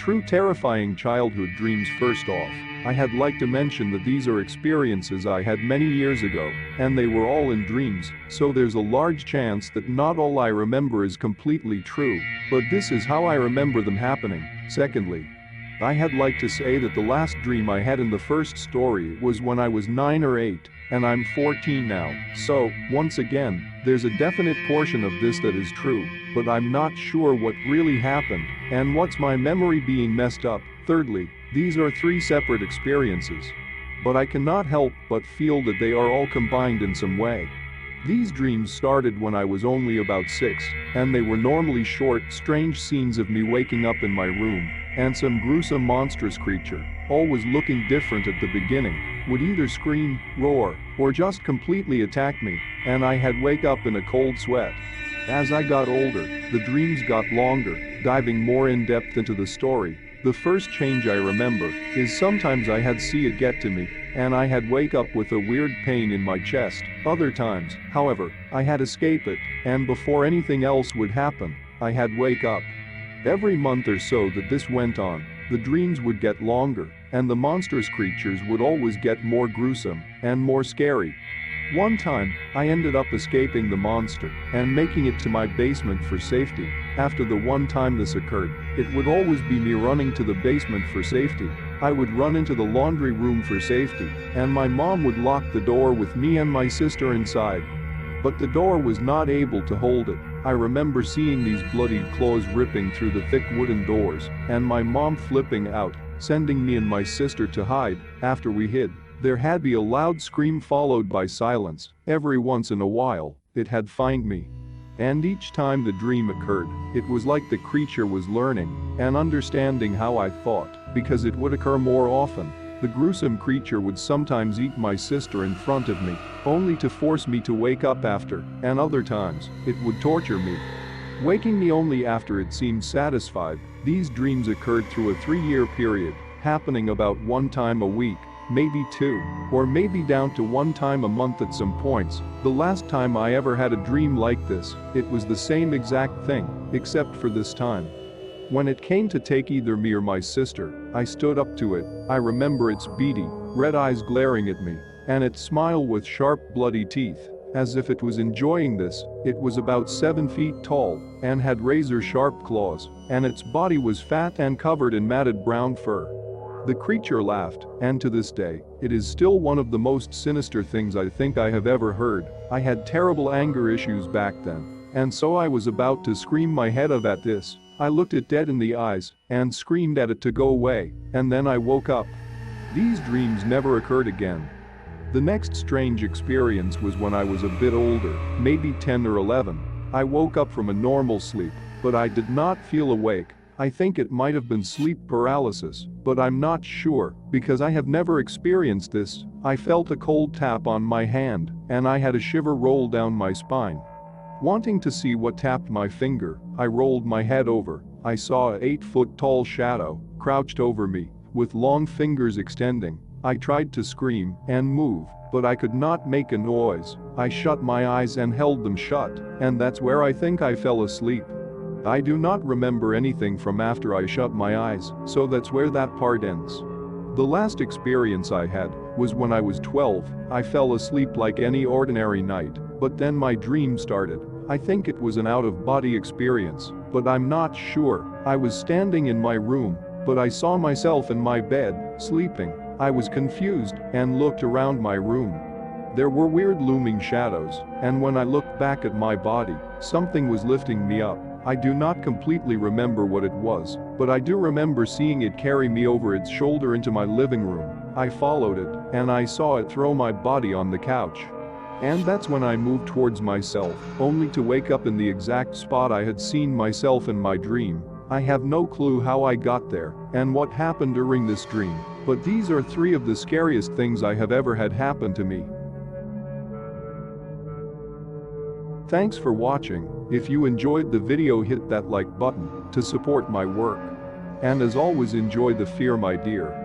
True terrifying childhood dreams. First off, I had like to mention that these are experiences I had many years ago, and they were all in dreams, so there's a large chance that not all I remember is completely true, but this is how I remember them happening. Secondly, I had like to say that the last dream I had in the first story was when I was 9 or 8, and I'm 14 now, so, once again, there's a definite portion of this that is true, but I'm not sure what really happened, and what's my memory being messed up. Thirdly, these are 3 separate experiences, but I cannot help but feel that they are all combined in some way. These dreams started when I was only about 6, and they were normally short, strange scenes of me waking up in my room, and some gruesome monstrous creature, always looking different at the beginning, would either scream, roar, or just completely attack me, and I had wake up in a cold sweat. As I got older, the dreams got longer, diving more in depth into the story. The first change I remember is sometimes I had see it get to me, and I had wake up with a weird pain in my chest. Other times, however, I had escape it, and before anything else would happen, I had wake up. Every month or so that this went on, the dreams would get longer, and the monstrous creatures would always get more gruesome and more scary. One time, I ended up escaping the monster and making it to my basement for safety. After the one time this occurred, it would always be me running to the basement for safety. I would run into the laundry room for safety, and my mom would lock the door with me and my sister inside. But the door was not able to hold it. I remember seeing these bloodied claws ripping through the thick wooden doors, and my mom flipping out, sending me and my sister to hide. After we hid, there had be a loud scream followed by silence. Every once in a while, it had find me. And each time the dream occurred, it was like the creature was learning and understanding how I thought, because it would occur more often. The gruesome creature would sometimes eat my sister in front of me, only to force me to wake up after, and other times, it would torture me, waking me only after it seemed satisfied. These dreams occurred through a 3-year period, happening about 1 time a week, maybe 2, or maybe down to 1 time a month at some points. The last time I ever had a dream like this, it was the same exact thing, except for this time, when it came to take either me or my sister, I stood up to it. I remember its beady, red eyes glaring at me, and its smile with sharp bloody teeth, as if it was enjoying this. It was about 7 feet tall, and had razor-sharp claws, and its body was fat and covered in matted brown fur. The creature laughed, and to this day, it is still one of the most sinister things I think I have ever heard. I had terrible anger issues back then, and so I was about to scream my head off at this. I looked it dead in the eyes and screamed at it to go away, and then I woke up. These dreams never occurred again. The next strange experience was when I was a bit older, maybe 10 or 11. I woke up from a normal sleep, but I did not feel awake. I think it might have been sleep paralysis, but I'm not sure, because I have never experienced this. I felt a cold tap on my hand, and I had a shiver roll down my spine. Wanting to see what tapped my finger, I rolled my head over. I saw a 8-foot-tall shadow, crouched over me, with long fingers extending. I tried to scream and move, but I could not make a noise. I shut my eyes and held them shut, and that's where I think I fell asleep. I do not remember anything from after I shut my eyes, so that's where that part ends. The last experience I had was when I was 12. I fell asleep like any ordinary night, but then my dream started. I think it was an out-of-body experience, but I'm not sure. I was standing in my room, but I saw myself in my bed, sleeping. I was confused and looked around my room. There were weird looming shadows, and when I looked back at my body, something was lifting me up. I do not completely remember what it was, but I do remember seeing it carry me over its shoulder into my living room. I followed it, and I saw it throw my body on the couch. And that's when I moved towards myself, only to wake up in the exact spot I had seen myself in my dream. I have no clue how I got there and what happened during this dream, but these are 3 of the scariest things I have ever had happen to me. Thanks for watching. If you enjoyed the video, hit that like button to support my work. And as always, enjoy the fear, my dear.